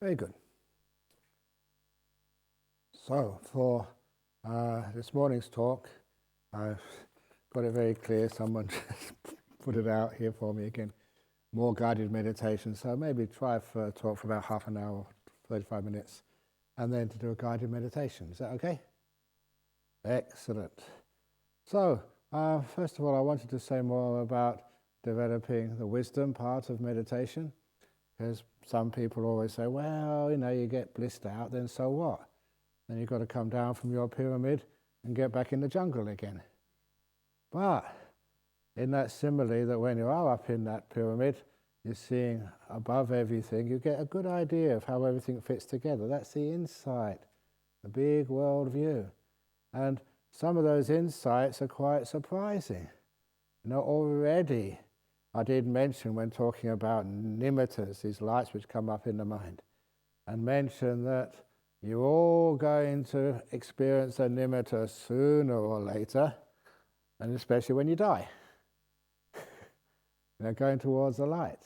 Very good. So, for this morning's talk, I've got it very clear. Someone just put it out here for me again. More guided meditation. So maybe try for a talk for about half an hour, 35 minutes, and then to do a guided meditation. Is that okay? Excellent. So, first of all, I wanted to say more about developing the wisdom part of meditation, because some people always say, well, you get blissed out, then so what? Then you've got to come down from your pyramid and get back in the jungle again. But in that simile, that when you are up in that pyramid, you're seeing above everything, you get a good idea of how everything fits together. That's the insight, the big world view. And some of those insights are quite surprising. Already I did mention when talking about nimittas, these lights which come up in the mind, and mention that you're all going to experience a nimitta sooner or later, and especially when you die. Going towards the light.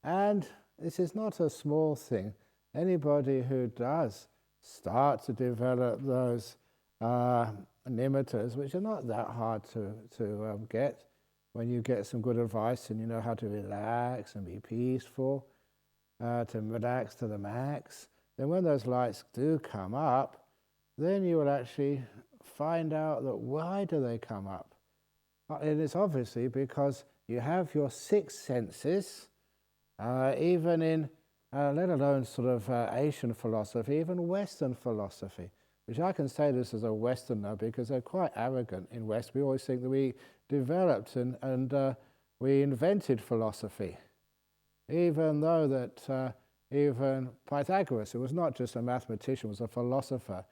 And this is not a small thing. Anybody who does start to develop those nimittas, which are not that hard to get, when you get some good advice and you know how to relax and be peaceful, to relax to the max, then when those lights do come up, then you will actually find out that why do they come up? And it's obviously because you have your six senses, even in, let alone sort of Asian philosophy, even Western philosophy, which I can say this as a Westerner because they're quite arrogant in West. We always think that we developed and we invented philosophy, even though that even Pythagoras, who was not just a mathematician, was a philosopher.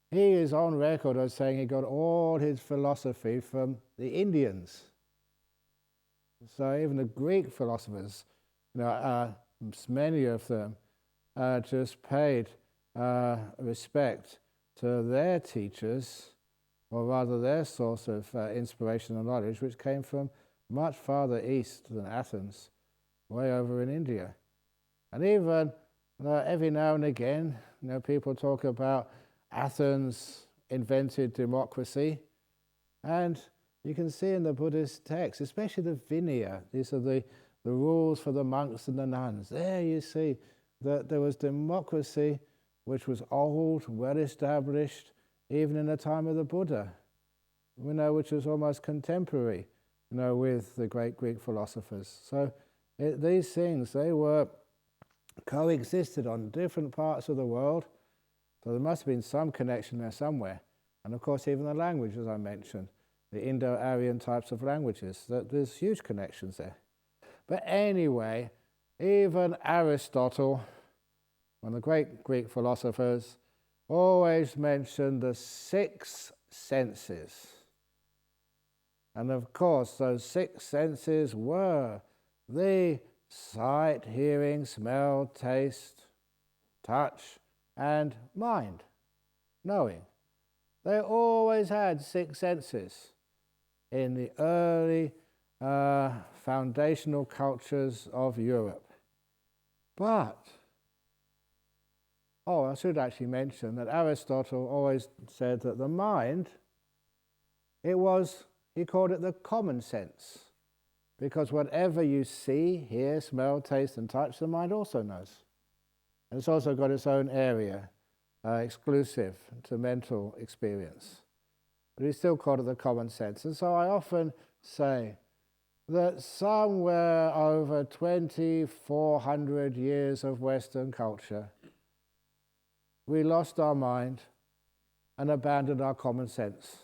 He is on record as saying he got all his philosophy from the Indians. So even the Greek philosophers, many of them just paid respect to their teachers, or rather their source of inspiration and knowledge, which came from much farther east than Athens, way over in India. And even every now and again, people talk about Athens invented democracy, and you can see in the Buddhist texts, especially the Vinaya, these are the rules for the monks and the nuns. There you see that there was democracy which was old, well established, even in the time of the Buddha, which was almost contemporary, with the great Greek philosophers. So these things, they were coexisted on different parts of the world, so there must have been some connection there somewhere. And of course, even the language, as I mentioned, the Indo-Aryan types of languages, there's huge connections there. But anyway, even Aristotle, one of the great Greek philosophers, always mentioned the six senses. And of course, those six senses were the sight, hearing, smell, taste, touch, and mind, knowing. They always had six senses in the early foundational cultures of Europe. But, I should actually mention that Aristotle always said that the mind, he called it the common sense. Because whatever you see, hear, smell, taste, and touch, the mind also knows. And it's also got its own area, exclusive to mental experience. But he still called it the common sense. And so I often say that somewhere over 2,400 years of Western culture, we lost our mind and abandoned our common sense.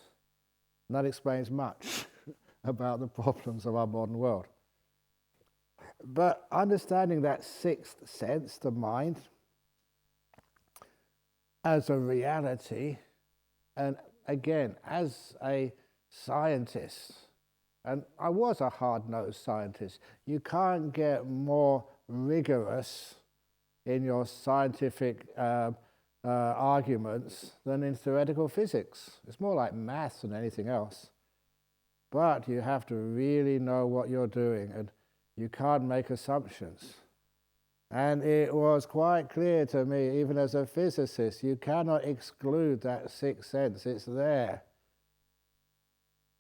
And that explains much about the problems of our modern world. But understanding that sixth sense, the mind, as a reality, and again, as a scientist, and I was a hard-nosed scientist, you can't get more rigorous in your scientific arguments than in theoretical physics. It's more like maths than anything else. But you have to really know what you're doing, and you can't make assumptions. And it was quite clear to me, even as a physicist, you cannot exclude that sixth sense. It's there.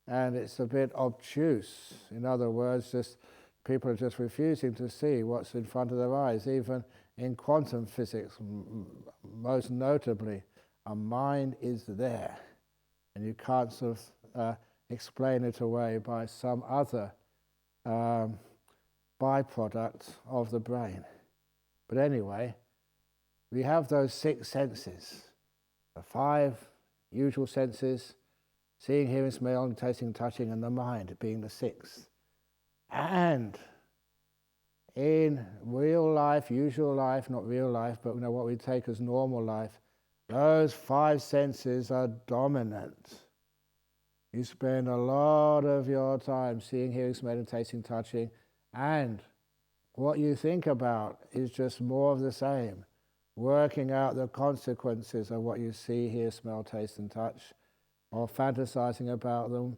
And it's a bit obtuse. In other words, just people are just refusing to see what's in front of their eyes. Even in quantum physics, most notably, a mind is there. And you can't sort of explain it away by some other byproduct of the brain. But anyway, we have those six senses, the five usual senses: seeing, hearing, smelling, tasting, touching, and the mind being the sixth. And in real life, usual life, not real life, but what we take as normal life, those five senses are dominant. You spend a lot of your time seeing, hearing, smelling, tasting, touching, and what you think about is just more of the same, working out the consequences of what you see, hear, smell, taste, and touch, or fantasizing about them,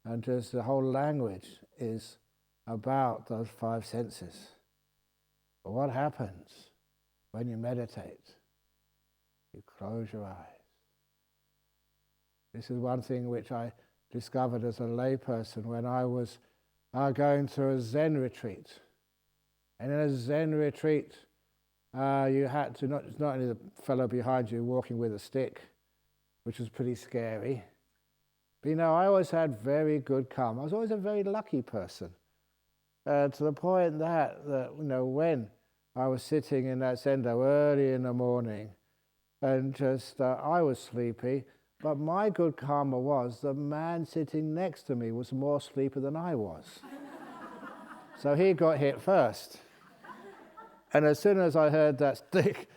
and just the whole language is about those five senses. But what happens when you meditate? You close your eyes. This is one thing which I discovered as a layperson when I was going to a Zen retreat. And in a Zen retreat, you had to, not only the fellow behind you walking with a stick, which was pretty scary, but I always had very good calm. I was always a very lucky person, to the point that when I was sitting in that Zendo early in the morning, and just I was sleepy, but my good karma was the man sitting next to me was more sleepy than I was. So he got hit first. And as soon as I heard that stick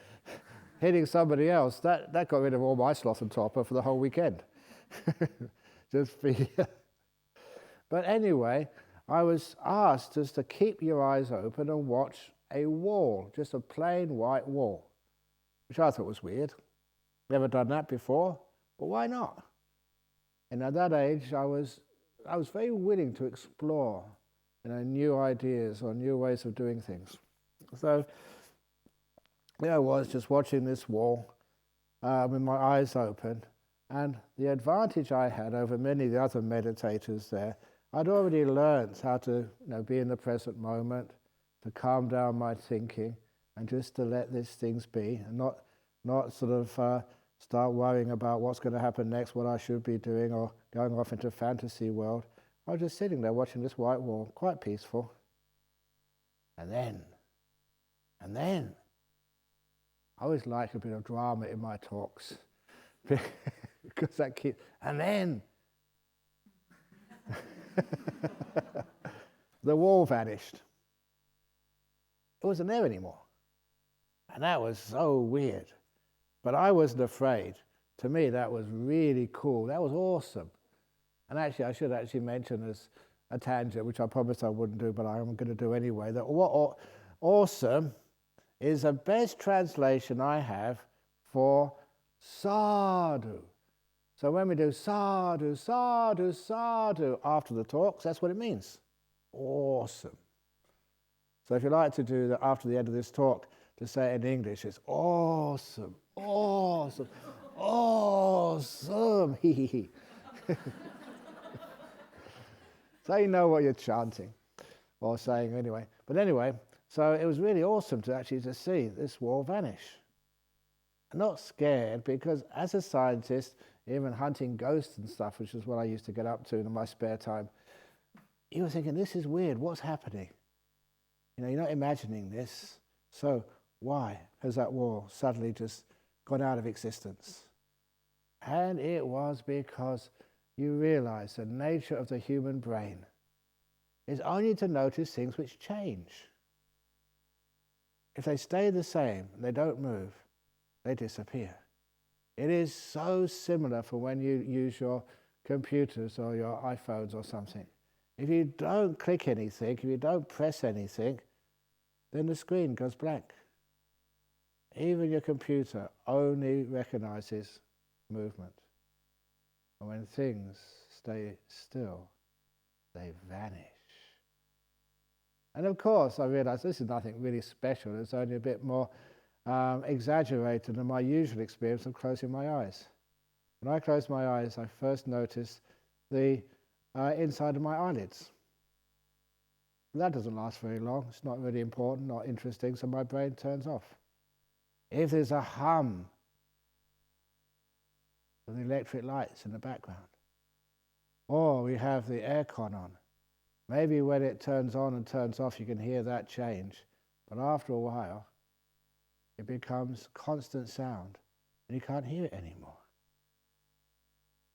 hitting somebody else, that got rid of all my sloth and topper for the whole weekend. Just for But anyway, I was asked just to keep your eyes open and watch a wall, just a plain white wall, which I thought was weird. Never done that before, but why not? And at that age, I was very willing to explore new ideas or new ways of doing things. So I was just watching this wall with my eyes open, and the advantage I had over many of the other meditators there, I'd already learned how to be in the present moment, to calm down my thinking, and just to let these things be, and not sort of start worrying about what's going to happen next, what I should be doing, or going off into a fantasy world. I was just sitting there watching this white wall, quite peaceful. And then, I always like a bit of drama in my talks, because that keeps, and then, the wall vanished. It wasn't there anymore. And that was so weird. But I wasn't afraid. To me, that was really cool. That was awesome. And actually, I should actually mention as a tangent, which I promised I wouldn't do, but I'm going to do anyway, that what awesome is the best translation I have for sadhu. So when we do sadhu, sadhu, sadhu after the talks, that's what it means. Awesome. So if you like to do that after the end of this talk, to say it in English, it's awesome, awesome, awesome. So you know what you're chanting, or saying anyway. But anyway, so it was really awesome to actually to see this wall vanish. I'm not scared, because as a scientist, even hunting ghosts and stuff, which is what I used to get up to in my spare time, you were thinking, this is weird, what's happening? You're not imagining this, so why has that wall suddenly just gone out of existence? And it was because you realize the nature of the human brain is only to notice things which change. If they stay the same, they don't move, they disappear. It is so similar for when you use your computers or your iPhones or something. If you don't click anything, if you don't press anything, then the screen goes blank. Even your computer only recognizes movement. And when things stay still, they vanish. And of course, I realized this is nothing really special. It's only a bit more exaggerated than my usual experience of closing my eyes. When I closed my eyes, I first noticed the inside of my eyelids. That doesn't last very long. It's not really important, not interesting, so my brain turns off. If there's a hum of the electric lights in the background, or we have the aircon on, maybe when it turns on and turns off you can hear that change, but after a while it becomes constant sound and you can't hear it anymore.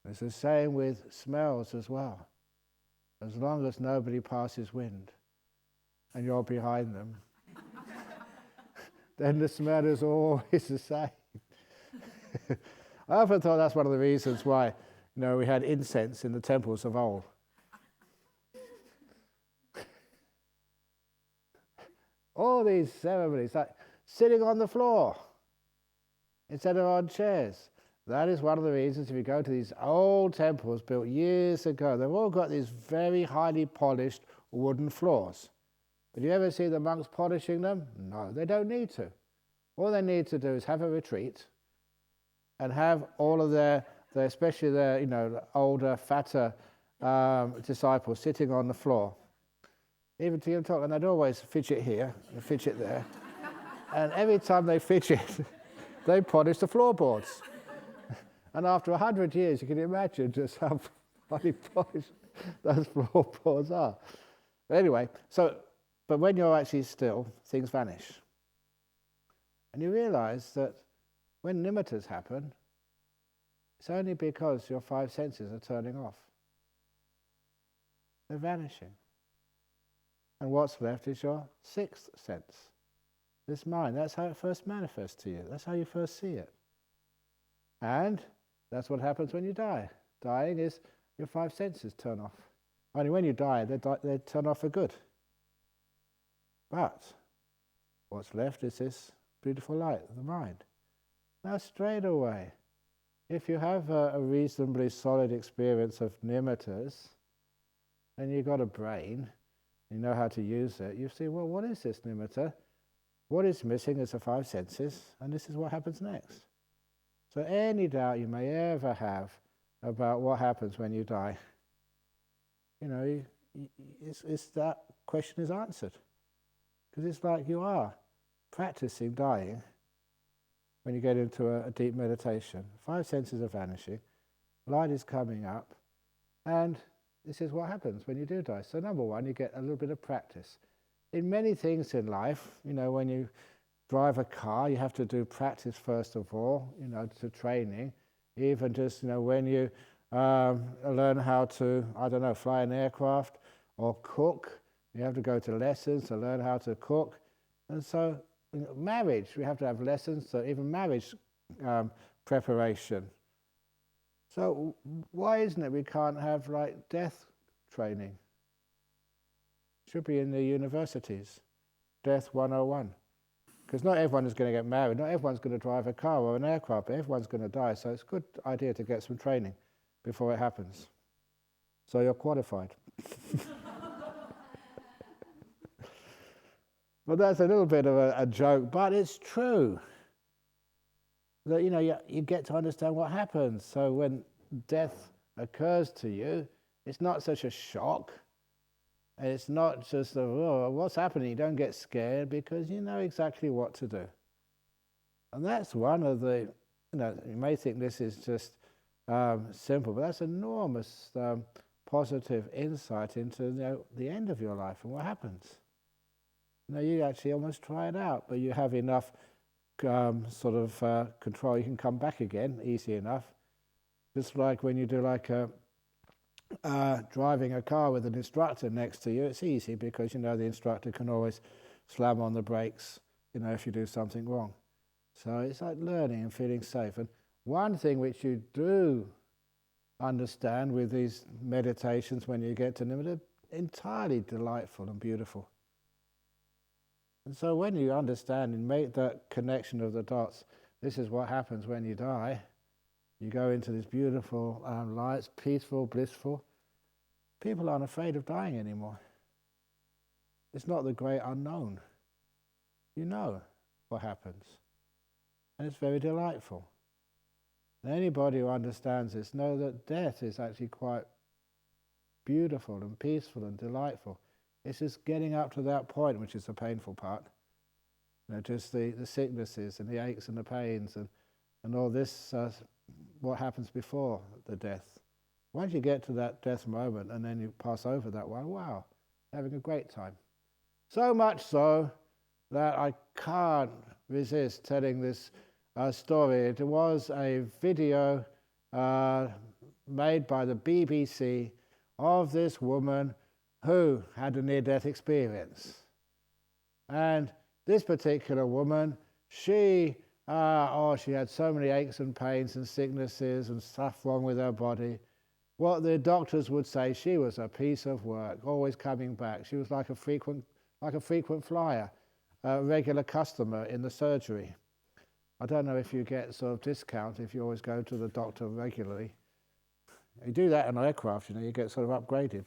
It's the same with smells as well. As long as nobody passes wind and you're behind them, then the smell is always the same. I often thought that's one of the reasons why, we had incense in the temples of old. All these ceremonies, like sitting on the floor instead of on chairs. That is one of the reasons, if you go to these old temples built years ago, they've all got these very highly polished wooden floors. But do you ever see the monks polishing them? No, they don't need to. All they need to do is have a retreat and have all of their especially their, older, fatter disciples sitting on the floor. Even to give talk, and they'd always fidget here and fidget there. And every time they fidget, they polish the floorboards. And after 100 years, you can imagine just how highly polished those floorboards are. But anyway, but when you're actually still, things vanish. And you realize that when nimittas happen, it's only because your five senses are turning off. They're vanishing. And what's left is your sixth sense, this mind. That's how it first manifests to you. That's how you first see it. And that's what happens when you die. Dying is your five senses turn off. Only when you die, they turn off for good. But what's left is this beautiful light, the mind. Now straight away, if you have a reasonably solid experience of nimittas, and you've got a brain, you know how to use it, you see, well, what is this nimitta? What is missing is the five senses, and this is what happens next. So any doubt you may ever have about what happens when you die, it's that question is answered. Because it's like you are practicing dying when you get into a deep meditation. Five senses are vanishing, light is coming up, and this is what happens when you do die. So number one, you get a little bit of practice. In many things in life, when you drive a car, you have to do practice first of all, to training. Even just, when you learn how to, fly an aircraft or cook, you have to go to lessons to learn how to cook. And so marriage, we have to have lessons, so even marriage preparation. So why isn't it we can't have death training? Should be in the universities, Death 101. Because not everyone is going to get married, not everyone's going to drive a car or an aircraft, but everyone's going to die, so it's a good idea to get some training before it happens. So you're qualified. Well, that's a little bit of a joke, but it's true. That you get to understand what happens. So when death occurs to you, it's not such a shock. And it's not just, what's happening? You don't get scared because you know exactly what to do. And that's one of the, you may think this is just simple, but that's enormous positive insight into the end of your life and what happens. You actually almost try it out, but you have enough control, you can come back again easy enough. Just like when you do driving a car with an instructor next to you, it's easy because the instructor can always slam on the brakes, if you do something wrong. So it's like learning and feeling safe. And one thing which you do understand with these meditations when you get to them, they're entirely delightful and beautiful. And so when you understand and make that connection of the dots, this is what happens when you die. You go into this beautiful light, peaceful, blissful. People aren't afraid of dying anymore. It's not the great unknown. You know what happens. And it's very delightful. And anybody who understands this knows that death is actually quite beautiful and peaceful and delightful. It's just getting up to that point, which is the painful part. Just the sicknesses and the aches and the pains and all this, what happens before the death. Once you get to that death moment and then you pass over that one, wow, having a great time. So much so that I can't resist telling this story. It was a video made by the BBC of this woman who had a near-death experience. And this particular woman, she had so many aches and pains and sicknesses and stuff wrong with her body. What the doctors would say, she was a piece of work, always coming back. She was like a frequent flyer, a regular customer in the surgery. I don't know if you get sort of discount if you always go to the doctor regularly. You do that in an aircraft, you get sort of upgraded.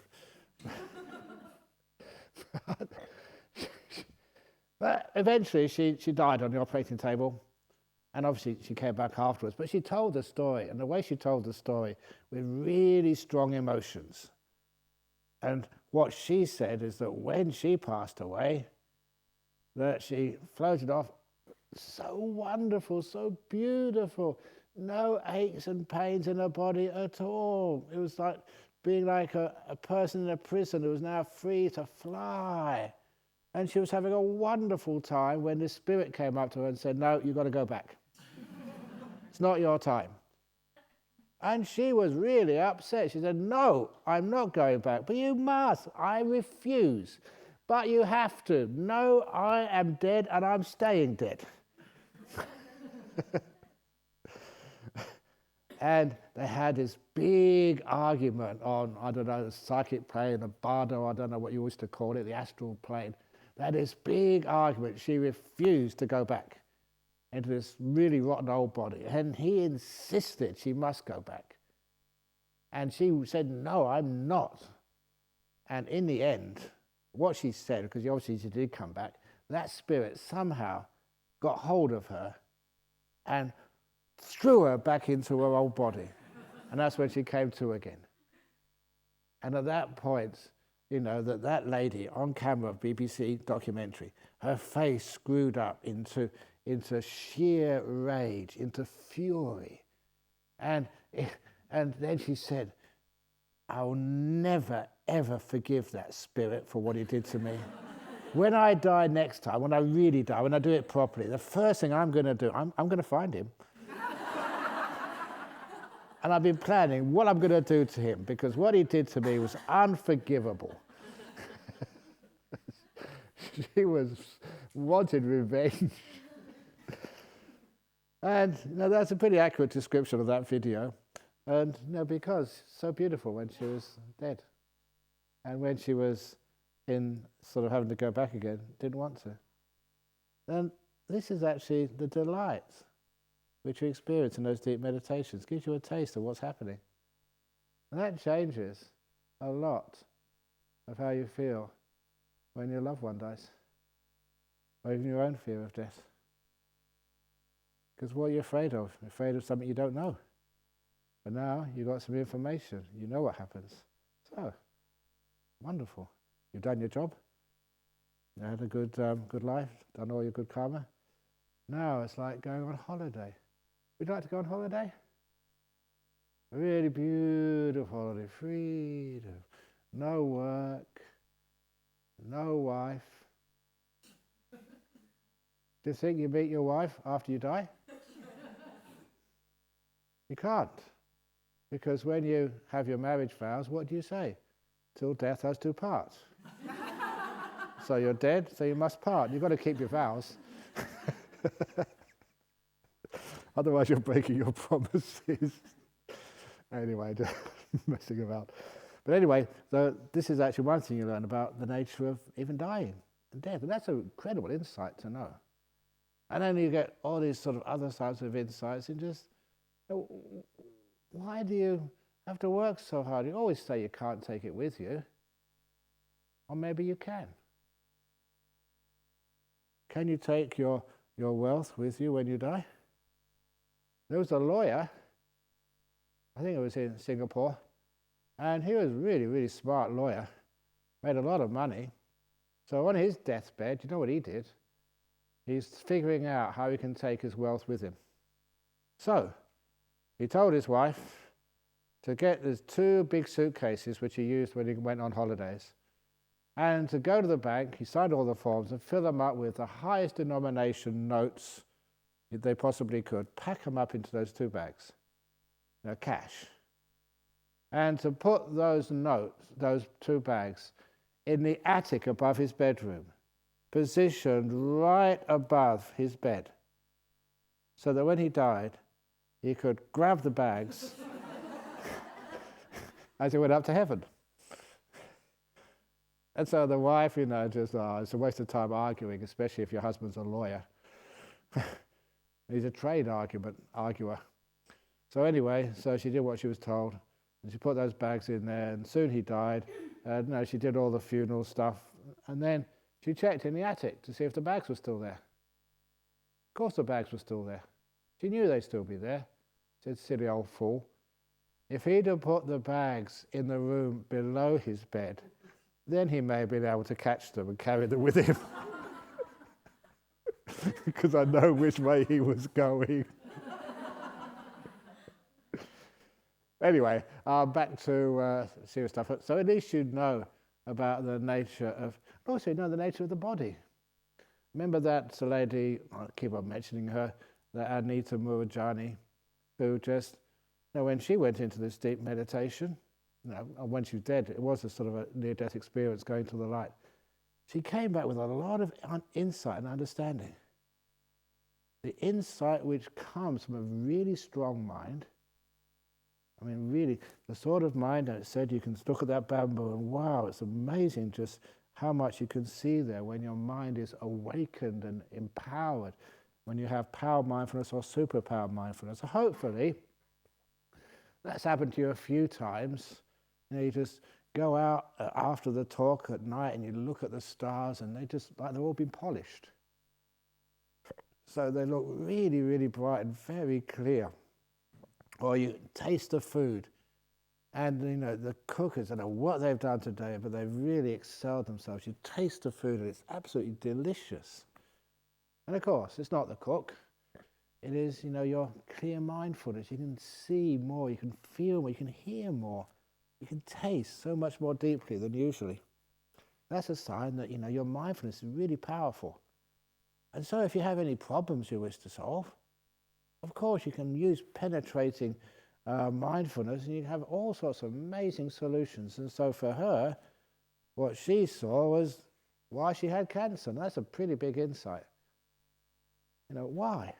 But eventually she died on the operating table, and obviously she came back afterwards. But she told the story, and the way she told the story with really strong emotions. And what she said is that when she passed away, that she floated off, so wonderful, so beautiful, no aches and pains in her body at all. It was like being like a person in a prison who was now free to fly. And she was having a wonderful time when the spirit came up to her and said, no, you've got to go back. It's not your time. And she was really upset. She said, no, I'm not going back. But you must. I refuse. But you have to. No, I am dead and I'm staying dead. And they had this big argument on, I don't know, the psychic plane, the bardo, I don't know what you used to call it, the astral plane. They had this big argument. She refused to go back into this really rotten old body. And he insisted she must go back. And she said, no, I'm not. And in the end, what she said, because obviously she did come back, that spirit somehow got hold of her and threw her back into her old body. And that's when she came to again. And at that point, that lady on camera, BBC documentary, her face screwed up into sheer rage, into fury. And then she said, I'll never, ever forgive that spirit for what he did to me. When I die next time, when I really die, when I do it properly, the first thing I'm going to do, I'm going to find him. And I've been planning what I'm going to do to him, because what he did to me was unforgivable. She wanted revenge. And that's a pretty accurate description of that video. And because so beautiful when she was dead. And when she was in sort of having to go back again, didn't want to. And this is actually the delight which you experience in those deep meditations. Gives you a taste of what's happening. And that changes a lot of how you feel when your loved one dies, or even your own fear of death. Because what are you afraid of? You're afraid of something you don't know. But now you've got some information. You know what happens. So, wonderful. You've done your job. You had a good life, done all your good karma. Now it's like going on holiday. Would you like to go on holiday? A really beautiful holiday, freedom, no work, no wife. Do you think you meet your wife after you die? You can't. Because when you have your marriage vows, what do you say? Till death us do part. So you're dead, so you must part. You've got to keep your vows. Otherwise you're breaking your promises. Anyway, just messing about. But anyway, so this is actually one thing you learn about the nature of even dying and death. And that's an incredible insight to know. And then you get all these sort of other types of insights and just, why do you have to work so hard? You always say you can't take it with you. Or maybe you can. can you take your wealth with you when you die? There was a lawyer, I think it was in Singapore, and he was a really, really smart lawyer, made a lot of money. So on his deathbed, you know what he did? He's figuring out how he can take his wealth with him. So he told his wife to get his 2 big suitcases, which he used when he went on holidays, and to go to the bank. He signed all the forms and fill them up with the highest denomination notes they possibly could, pack them up into those 2 bags, cash, and to put those notes, those 2 bags, in the attic above his bedroom, positioned right above his bed, so that when he died, he could grab the bags as he went up to heaven. And so the wife, just, it's a waste of time arguing, especially if your husband's a lawyer. He's a trade arguer. So anyway, so she did what she was told, and she put those bags in there, and soon he died. She did all the funeral stuff, and then she checked in the attic to see if the bags were still there. Of course the bags were still there. She knew they'd still be there. Said, silly old fool. If he'd have put the bags in the room below his bed, then he may have been able to catch them and carry them with him. Because I know which way he was going. Anyway, back to serious stuff. So at least you know about the nature of, also you know the nature of the body. Remember that lady, I keep on mentioning her, that Anita Murajani, who just, when she went into this deep meditation, when she was dead, it was a sort of a near-death experience going to the light. She came back with a lot of insight and understanding. The insight which comes from a really strong mind. I mean, really, the sort of mind that said you can look at that bamboo and wow, it's amazing just how much you can see there when your mind is awakened and empowered, when you have power mindfulness or superpower mindfulness. So hopefully, that's happened to you a few times. You just go out after the talk at night and you look at the stars and they just, like they've all been polished. So they look really, really bright and very clear. Or you taste the food and the cookers, I don't know what they've done today, but they've really excelled themselves. You taste the food and it's absolutely delicious. And of course, it's not the cook. It is, your clear mindfulness. You can see more, you can feel more, you can hear more. You can taste so much more deeply than usually. That's a sign that, your mindfulness is really powerful. And so if you have any problems you wish to solve, of course you can use penetrating mindfulness and you can have all sorts of amazing solutions. And so for her, what she saw was why she had cancer. And that's a pretty big insight. Why?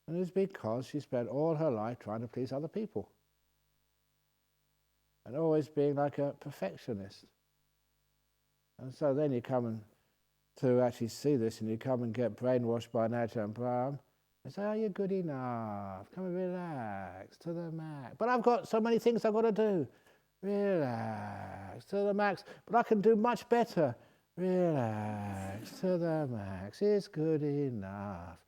And it's because she spent all her life trying to please other people. And always being like a perfectionist. And so then you come to actually see this and you come and get brainwashed by an Ajahn Brahm and say, you're good enough, come and relax to the max. But I've got so many things I've got to do. Relax to the max. But I can do much better. Relax to the max. It's good enough.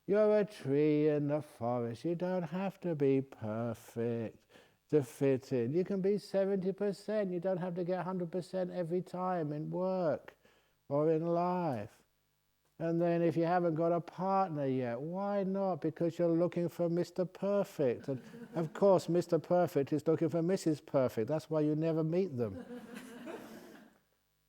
You're a tree in the forest. You don't have to be perfect to fit in. You can be 70%. You don't have to get 100% every time in work or in life. And then if you haven't got a partner yet, why not? Because you're looking for Mr. Perfect. And of course, Mr. Perfect is looking for Mrs. Perfect. That's why you never meet them.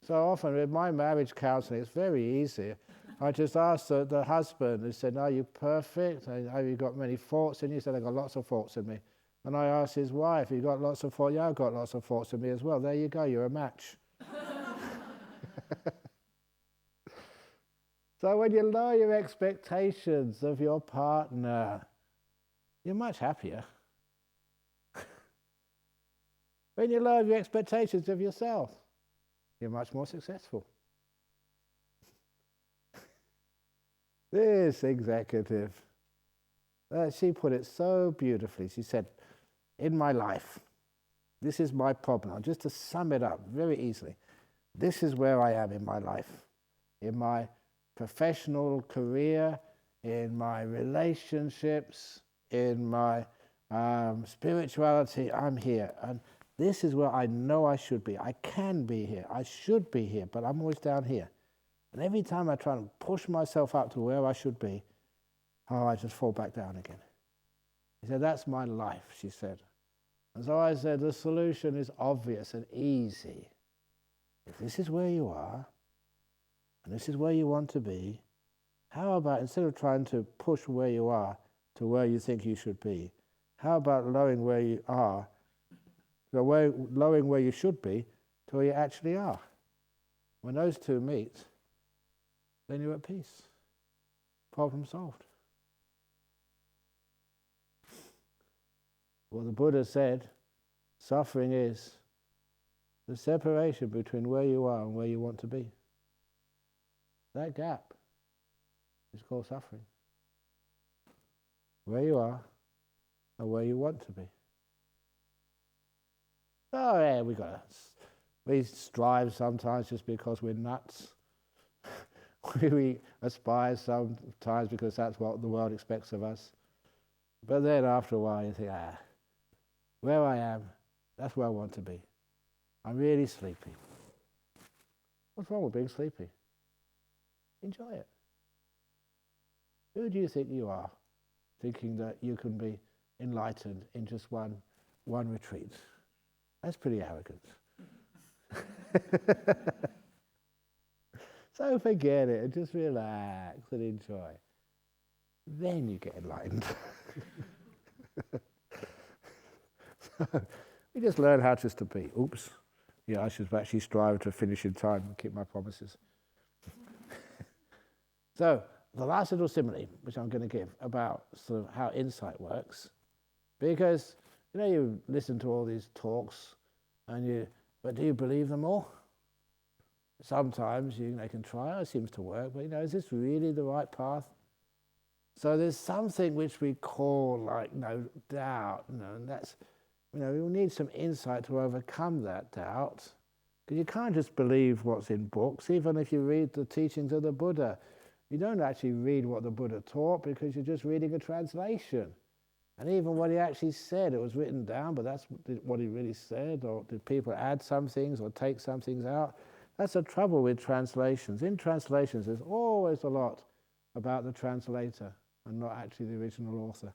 So often with my marriage counseling, it's very easy. I just asked the husband, he said, are you perfect? Have you got many faults in you? He said, I've got lots of faults in me. And I asked his wife, you got lots of faults? Yeah, I've got lots of faults in me as well. There you go, you're a match. So when you lower your expectations of your partner, you're much happier. When you lower your expectations of yourself, you're much more successful. This executive, she put it so beautifully. She said, in my life, this is my problem. Just to sum it up very easily, this is where I am in my life, in my professional career, in my relationships, in my spirituality, I'm here. And this is where I know I should be. I can be here. I should be here, but I'm always down here. And every time I try and push myself up to where I should be, I just fall back down again. He said, that's my life, she said. And so I said, the solution is obvious and easy. If this is where you are, and this is where you want to be, how about, instead of trying to push where you are to where you think you should be, how about lowering where you are, lowering where you should be to where you actually are? When those two meet, then you're at peace. Problem solved. Well, the Buddha said, suffering is the separation between where you are and where you want to be. That gap is called suffering. Where you are and where you want to be. Oh yeah, we strive sometimes just because we're nuts. We aspire sometimes because that's what the world expects of us. But then after a while you think, where I am, that's where I want to be. I'm really sleepy. What's wrong with being sleepy? Enjoy it. Who do you think you are, thinking that you can be enlightened in just one retreat? That's pretty arrogant. So forget it and just relax and enjoy. Then you get enlightened. So we just learn how just to be. Oops. Yeah, I should actually strive to finish in time and keep my promises. So the last little simile, which I'm going to give about sort of how insight works, because you listen to all these talks, but do you believe them all? Sometimes they can try, it seems to work, but is this really the right path? So there's something which we call doubt, and that's we need some insight to overcome that doubt, because you can't just believe what's in books. Even if you read the teachings of the Buddha, you don't actually read what the Buddha taught because you're just reading a translation. And even what he actually said, it was written down, but that's what he really said, or did people add some things or take some things out? That's the trouble with translations. In translations, there's always a lot about the translator and not actually the original author.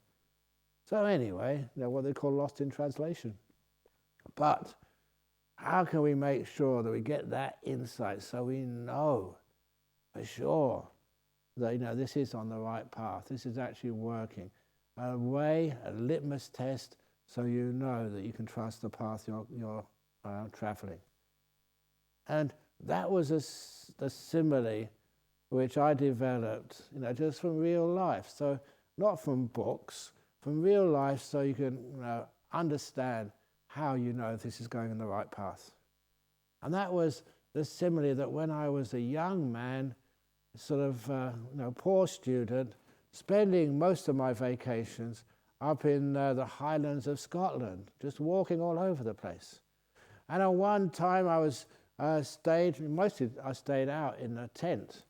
So anyway, they're what they call lost in translation. But how can we make sure that we get that insight so we know for sure that this is on the right path, this is actually working? A way, a litmus test, so you know that you can trust the path you're traveling. And that was the simile which I developed, just from real life. So not from books, from real life, so you can understand how this is going in the right path. And that was the simile that when I was a young man, sort of poor student, spending most of my vacations up in the Highlands of Scotland, just walking all over the place. And at one time I stayed out in a tent,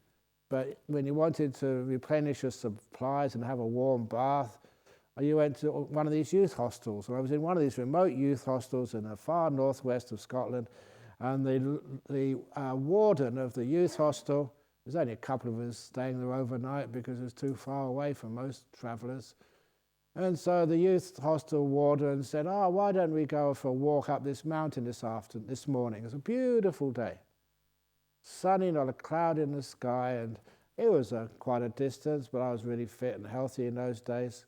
but when you wanted to replenish your supplies and have a warm bath, you went to one of these youth hostels. And I was in one of these remote youth hostels in the far northwest of Scotland, and the warden of the youth hostel, there's only a couple of us staying there overnight because it was too far away from most travellers. And so the youth hostel warden said, why don't we go for a walk up this mountain this morning? It's a beautiful day. Sunny, not a cloud in the sky, and it was quite a distance, but I was really fit and healthy in those days.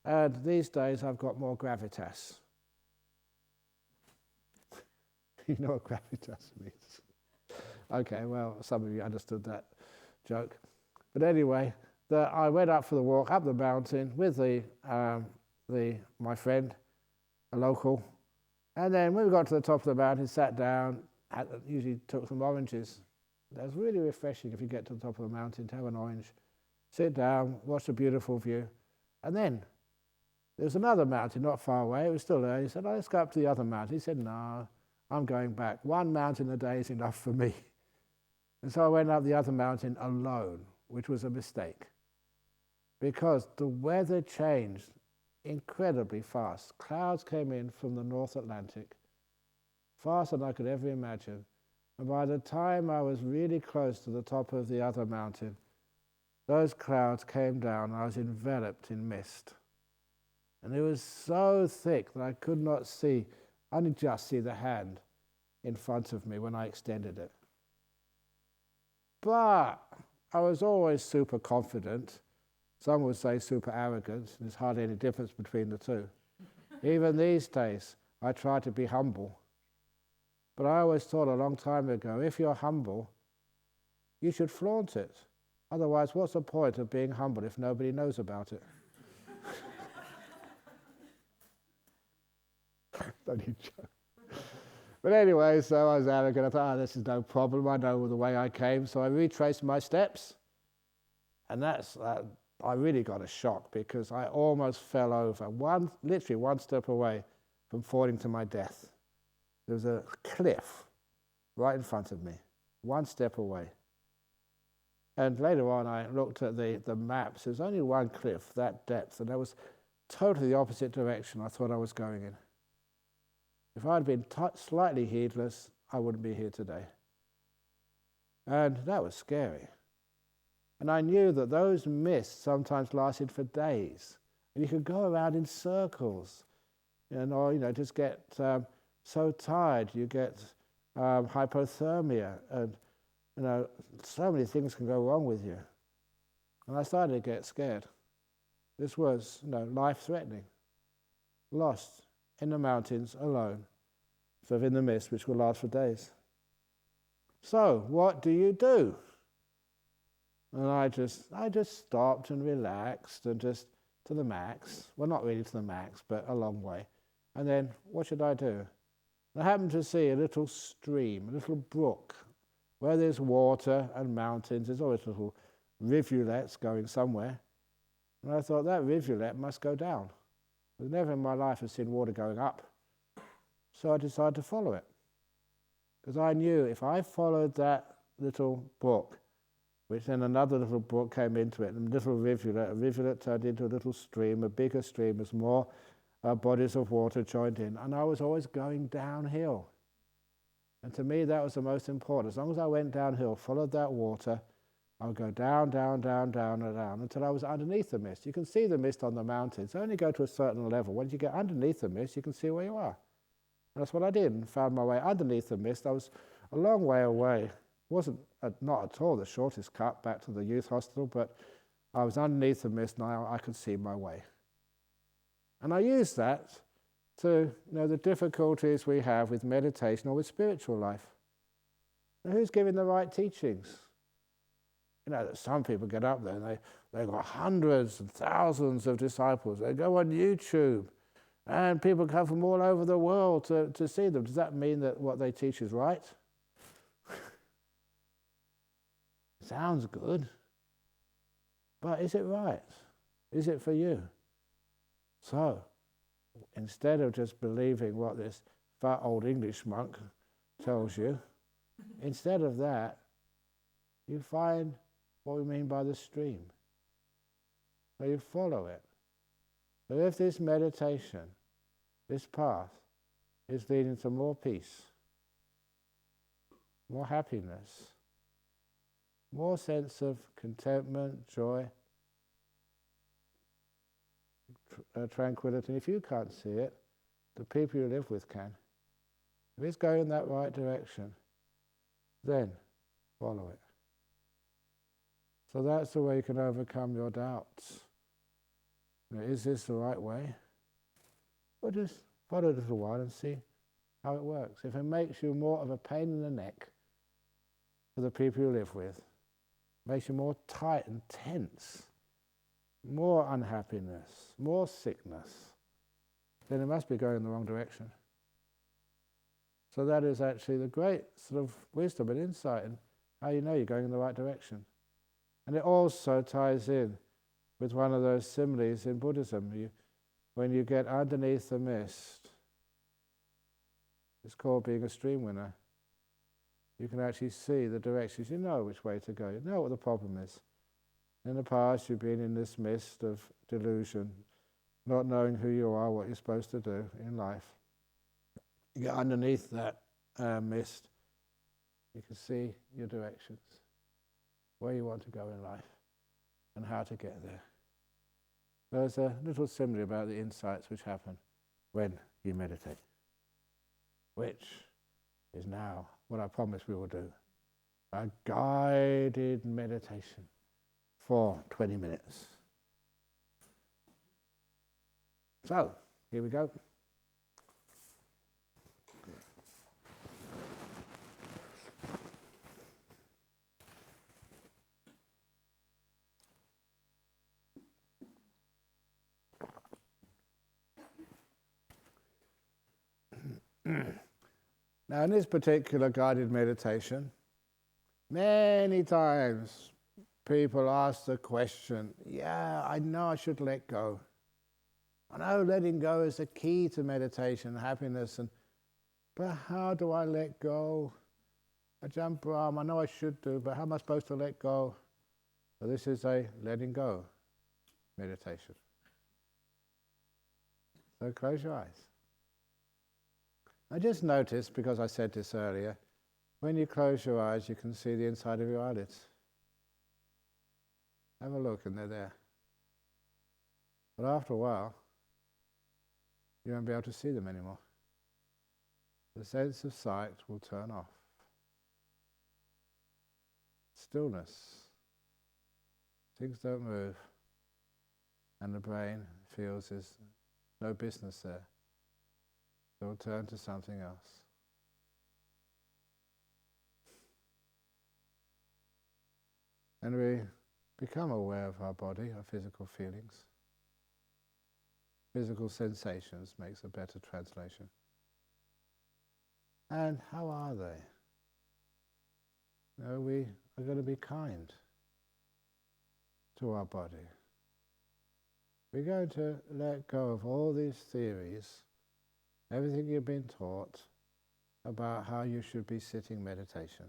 And these days I've got more gravitas. You know what gravitas means? Okay, well, some of you understood that joke. But anyway, I went up for the walk up the mountain with my friend, a local. And then when we got to the top of the mountain, sat down, usually took some oranges. That's really refreshing if you get to the top of the mountain to have an orange. Sit down, watch the beautiful view. And then there was another mountain not far away. It was still there. He said, let's go up to the other mountain. He said, no, I'm going back. One mountain a day is enough for me. And so I went up the other mountain alone, which was a mistake, because the weather changed incredibly fast. Clouds came in from the North Atlantic, faster than I could ever imagine. And by the time I was really close to the top of the other mountain, those clouds came down and I was enveloped in mist. And it was so thick that I could not see, only just see the hand in front of me when I extended it. But I was always super confident. Some would say super arrogant. There's hardly any difference between the two. Even these days, I try to be humble. But I always thought a long time ago, if you're humble, you should flaunt it. Otherwise, what's the point of being humble if nobody knows about it? But anyway, so I was arrogant. I thought, this is no problem. I know the way I came. So I retraced my steps. And I really got a shock because I almost fell over, literally one step away from falling to my death. There was a cliff right in front of me, one step away. And later on, I looked at the maps. There's only one cliff that depth, and that was totally the opposite direction I thought I was going in. If I'd been slightly heedless, I wouldn't be here today. And that was scary. And I knew that those mists sometimes lasted for days. And you could go around in circles, or just get so tired, you get hypothermia, and so many things can go wrong with you. And I started to get scared. This was life-threatening. Lost in the mountains alone, sort of in the mist, which will last for days. So what do you do? And I just stopped and relaxed and just to the max. Well, not really to the max, but a long way. And then what should I do? I happened to see a little stream, a little brook, where there's water and mountains. There's always little rivulets going somewhere. And I thought, that rivulet must go down. I've never in my life have seen water going up. So I decided to follow it. Because I knew if I followed that little brook, which then another little brook came into it, and a rivulet turned into a little stream, a bigger stream as more bodies of water joined in. And I was always going downhill. And to me, that was the most important. As long as I went downhill, followed that water, I would go down, down, down, down, and down until I was underneath the mist. You can see the mist on the mountains. Only go to a certain level. Once you get underneath the mist, you can see where you are. And that's what I did, and found my way underneath the mist. I was a long way away. It wasn't not at all the shortest cut back to the youth hostel, but I was underneath the mist, and I could see my way. And I used that to the difficulties we have with meditation or with spiritual life. And who's giving the right teachings? Some people get up there and they've got hundreds and thousands of disciples. They go on YouTube and people come from all over the world to see them. Does that mean that what they teach is right? Sounds good. But is it right? Is it for you? So, instead of just believing what this fat old English monk tells you, instead of that, you find what we mean by the stream. So you follow it. So if this meditation, this path, is leading to more peace, more happiness, more sense of contentment, joy, tranquility. If you can't see it, the people you live with can. If it's going in that right direction, then follow it. So that's the way you can overcome your doubts. Is this the right way? Or just follow it a little while and see how it works. If it makes you more of a pain in the neck for the people you live with, makes you more tight and tense, more unhappiness, more sickness, then it must be going in the wrong direction. So that is actually the great sort of wisdom and insight in how you know you're going in the right direction. And it also ties in with one of those similes in Buddhism. When you get underneath the mist, it's called being a stream winner. You can actually see the directions. You know which way to go. You know what the problem is. In the past, you've been in this mist of delusion, not knowing who you are, what you're supposed to do in life. You get underneath that mist, you can see your directions, where you want to go in life, and how to get there. There's a little simile about the insights which happen when you meditate, which is now what I promise we will do. A guided meditation for 20 minutes. So, here we go. Now, in this particular guided meditation, many times people ask the question, yeah, I know I should let go. I know letting go is the key to meditation and happiness, but how do I let go? Ajahn Brahm, I know I should do, but how am I supposed to let go? So this is a letting go meditation. So close your eyes. I just noticed, because I said this earlier, when you close your eyes, you can see the inside of your eyelids. Have a look, and they're there. But after a while, you won't be able to see them anymore. The sense of sight will turn off. Stillness. Things don't move, and the brain feels there's no business there. So we'll turn to something else. And we become aware of our body, our physical feelings. Physical sensations makes a better translation. And how are they? You know, we are going to be kind to our body. We're going to let go of all these theories, everything you've been taught about how you should be sitting meditation.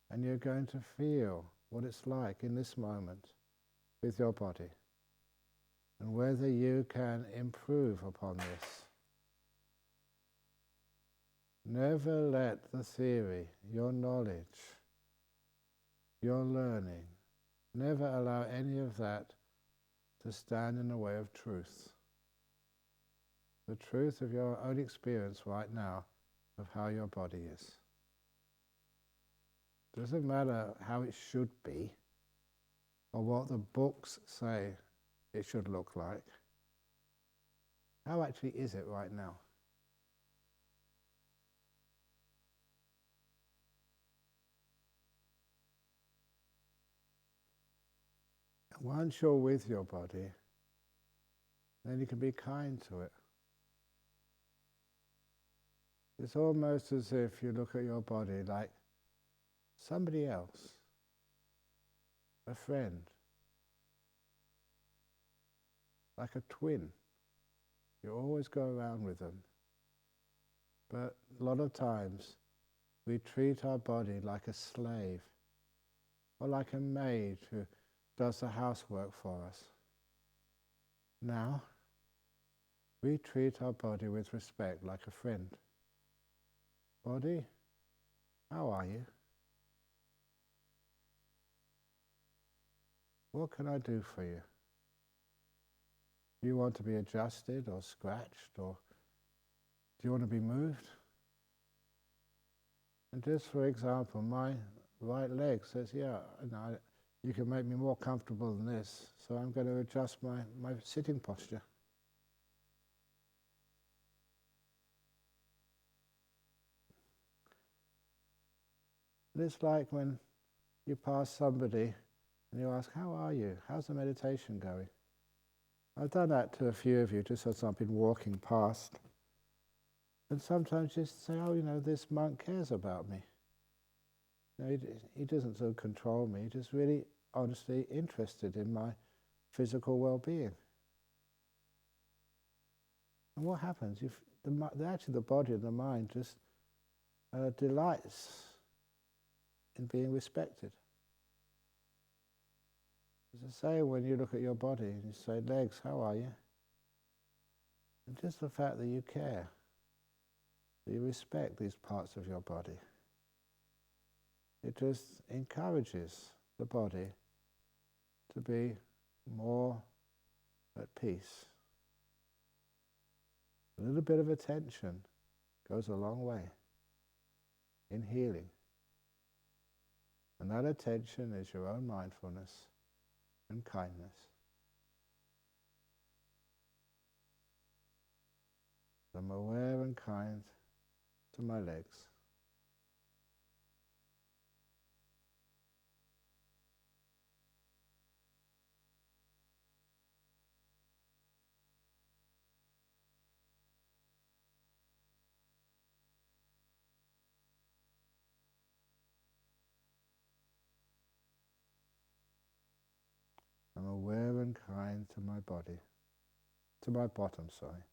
And you're going to feel what it's like in this moment with your body, and whether you can improve upon this. Never let the theory, your knowledge, your learning, never allow any of that to stand in the way of truth. The truth of your own experience right now of how your body is. Doesn't matter how it should be, or what the books say it should look like. How actually is it right now? Once you're with your body, then you can be kind to it. It's almost as if you look at your body like somebody else, a friend, like a twin. You always go around with them. But a lot of times we treat our body like a slave, or like a maid who does the housework for us. Now, we treat our body with respect, like a friend. Body, how are you? What can I do for you? Do you want to be adjusted or scratched, or do you want to be moved? And just for example, my right leg says, yeah, no, you can make me more comfortable than this, so I'm going to adjust my sitting posture. And it's like when you pass somebody and you ask, how are you? How's the meditation going? I've done that to a few of you, just as I've been walking past. And sometimes just say, oh, you know, this monk cares about me. You know, he doesn't sort of control me, he's just really honestly interested in my physical well-being. And what happens? Actually the body and the mind just delights in being respected. As I say, when you look at your body and you say, legs, how are you? And just the fact that you care, that you respect these parts of your body, it just encourages the body to be more at peace. A little bit of attention goes a long way in healing. And that attention is your own mindfulness and kindness. I'm aware and kind to my legs. I'm aware and kind to my body, to my bottom, sorry.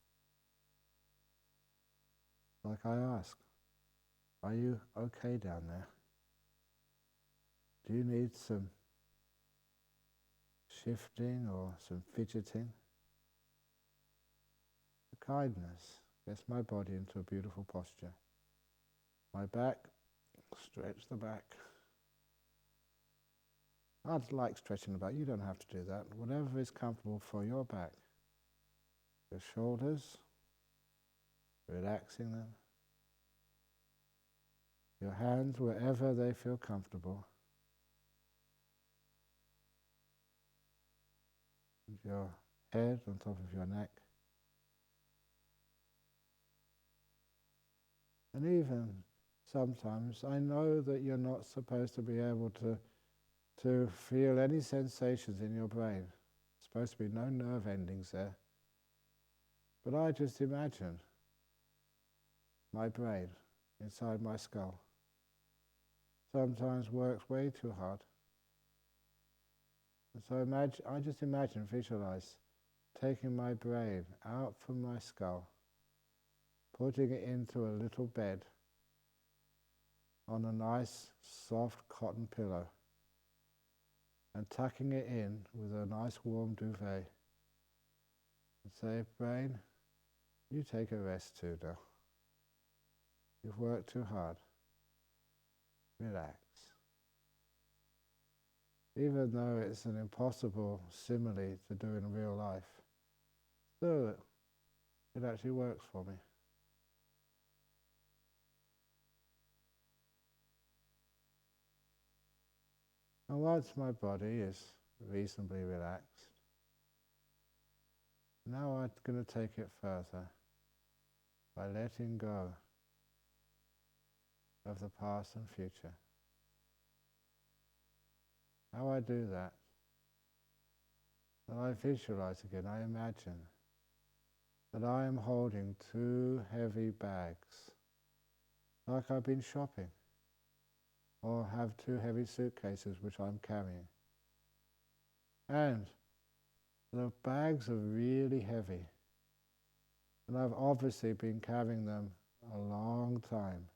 Like I ask, are you okay down there? Do you need some shifting or some fidgeting? The kindness gets my body into a beautiful posture. My back, stretch the back. I'd like stretching the back. You don't have to do that. Whatever is comfortable for your back. Your shoulders, relaxing them. Your hands wherever they feel comfortable. And your head on top of your neck. And even sometimes I know that you're not supposed to be able to feel any sensations in your brain. There's supposed to be no nerve endings there. But I just imagine my brain inside my skull sometimes works way too hard. And so I just imagine, visualize, taking my brain out from my skull, putting it into a little bed on a nice soft cotton pillow, and tucking it in with a nice warm duvet. And say, brain, you take a rest too now. You've worked too hard. Relax. Even though it's an impossible simile to do in real life, still it actually works for me. And once my body is reasonably relaxed, now I'm going to take it further by letting go of the past and future. How I do that? Well, I visualize again, I imagine that I am holding two heavy bags, like I've been shopping, or have two heavy suitcases which I'm carrying. And the bags are really heavy, and I've obviously been carrying them a long time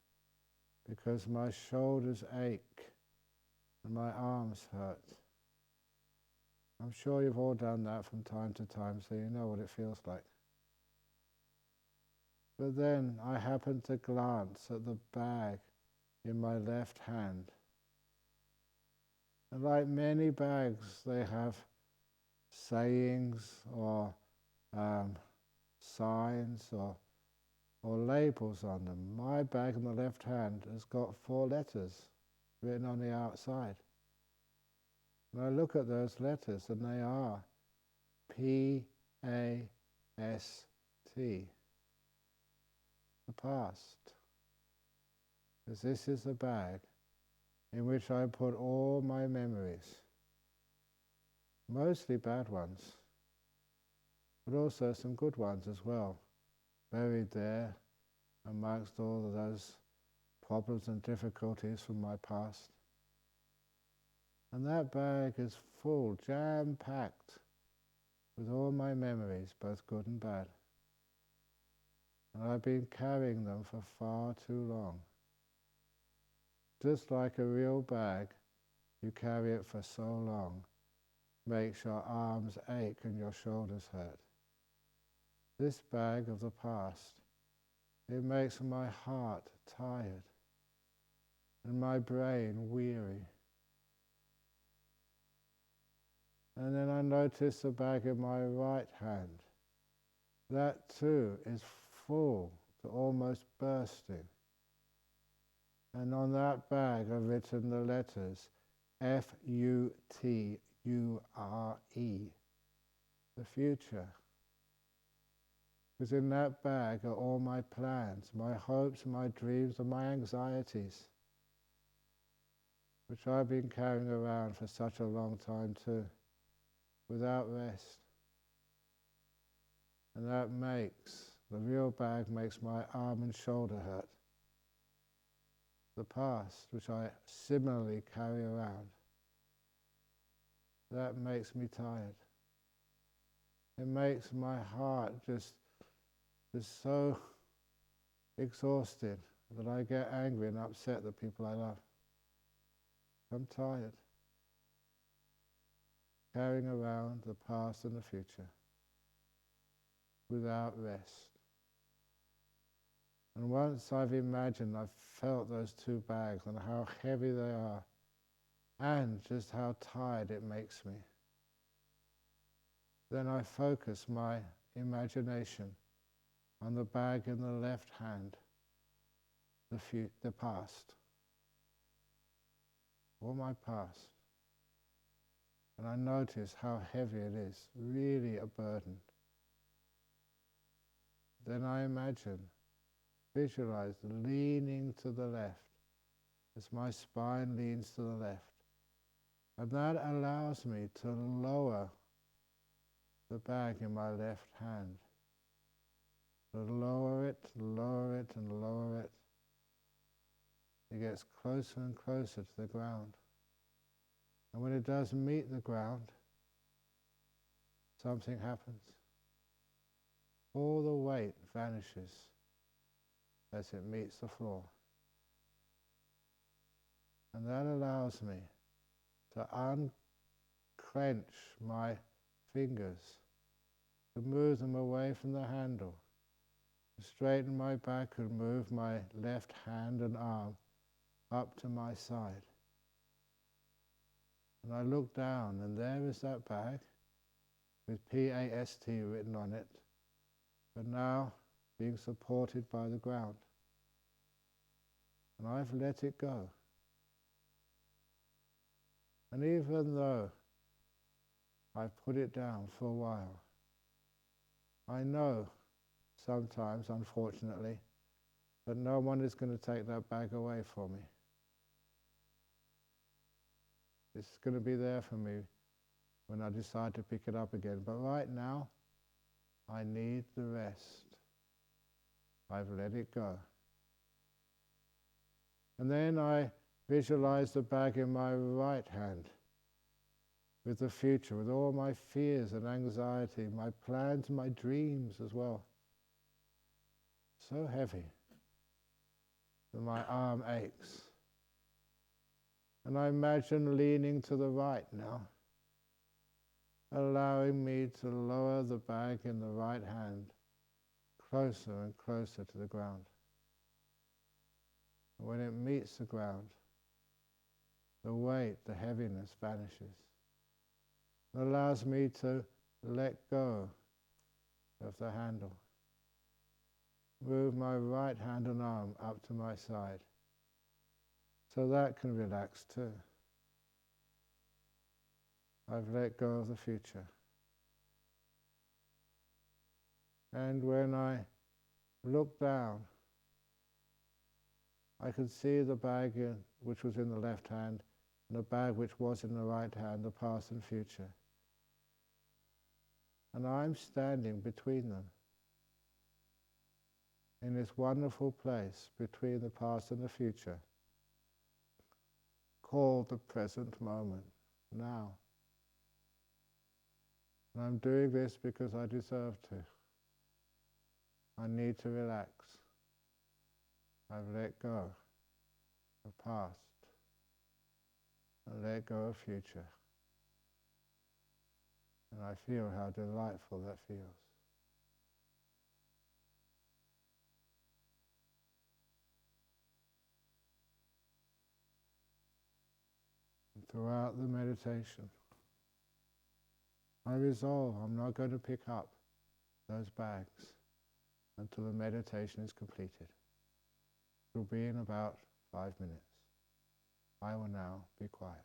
because my shoulders ache and my arms hurt. I'm sure you've all done that from time to time, so you know what it feels like. But then I happen to glance at the bag in my left hand. And like many bags, they have sayings or signs or labels on them. My bag in the left hand has got 4 letters written on the outside. And I look at those letters and they are P-A-S-T, the past. Because this is the bag in which I put all my memories, mostly bad ones, but also some good ones as well, buried there amongst all of those problems and difficulties from my past. And that bag is full, jam-packed, with all my memories, both good and bad. And I've been carrying them for far too long. just like a real bag, you carry it for so long, makes your arms ache and your shoulders hurt. This bag of the past, it makes my heart tired and my brain weary. And then I notice the bag in my right hand. That too is full to almost bursting. And on that bag I've written the letters Future, the future. Because in that bag are all my plans, my hopes, my dreams, and my anxieties, which I've been carrying around for such a long time too, without rest. And that makes, the real bag makes my arm and shoulder hurt. The past, which I similarly carry around, that makes me tired. It makes my heart just so exhausted that I get angry and upset at the people I love. I'm tired. Carrying around the past and the future without rest. And once I've imagined, I've felt those two bags and how heavy they are and just how tired it makes me, then I focus my imagination on the bag in the left hand, the past, all my past. And I notice how heavy it is, really a burden. Then I visualize leaning to the left as my spine leans to the left. And that allows me to lower the bag in my left hand. To lower it, lower it, and lower it. It gets closer and closer to the ground. And when it does meet the ground, something happens. All the weight vanishes as it meets the floor. And that allows me to unclench my fingers, to move them away from the handle, to straighten my back and move my left hand and arm up to my side. And I look down, and there is that bag with PAST written on it, but now being supported by the ground. And I've let it go. And even though I've put it down for a while, I know sometimes, unfortunately, that no one is going to take that bag away from me. It's going to be there for me when I decide to pick it up again. But right now, I need the rest. I've let it go. And then I visualize the bag in my right hand with the future, with all my fears and anxiety, my plans, my dreams as well. So heavy that my arm aches. And I imagine leaning to the right now, allowing me to lower the bag in the right hand closer and closer to the ground. And when it meets the ground, the weight, the heaviness vanishes. It allows me to let go of the handle. Move my right hand and arm up to my side, so that can relax too. I've let go of the future. And when I look down, I can see the bag which was in the left hand and the bag which was in the right hand, the past and future. And I'm standing between them, in this wonderful place between the past and the future, called the present moment, now. And I'm doing this because I deserve to. I need to relax. I've let go of past, and let go of future. And I feel how delightful that feels. And throughout the meditation, I resolve I'm not going to pick up those bags until the meditation is completed. It will be in about 5 minutes. I will now be quiet.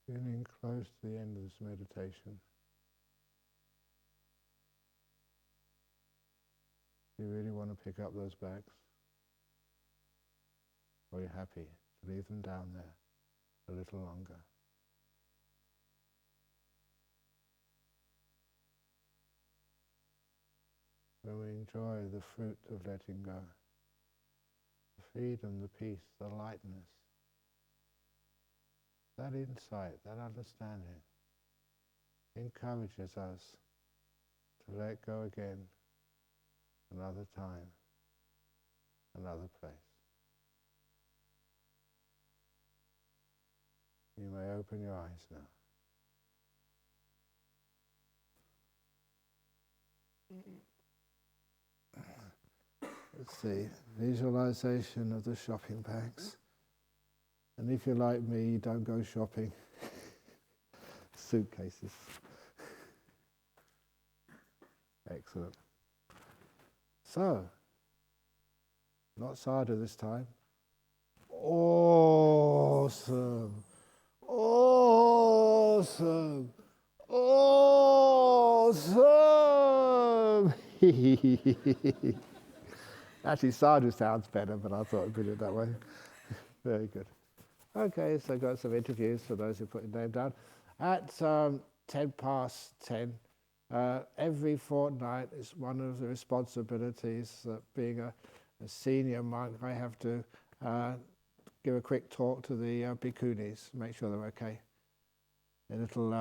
Feeling close to the end of this meditation, do you really want to pick up those bags? Or are you happy to leave them down there a little longer? When we enjoy the fruit of letting go, the freedom, the peace, the lightness, that insight, that understanding encourages us to let go again, another time, another place. You may open your eyes now. Let's see, visualization of the shopping bags. And if you're like me, you don't go shopping. suitcases. Excellent. So, not sadhu this time. Awesome. Awesome. Awesome. Actually, sadhu sounds better, but I thought I'd put it that way. Very good. Okay, so got some interviews for those who put your name down. At 10:10, every fortnight is one of the responsibilities that being a senior monk, I have to give a quick talk to the bhikkhunis, make sure they're okay. A little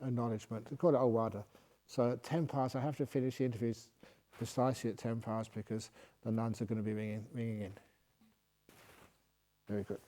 acknowledgement. We call it Owada. So at 10 past, I have to finish the interviews precisely at 10 past because the nuns are going to be ringing in. Very good.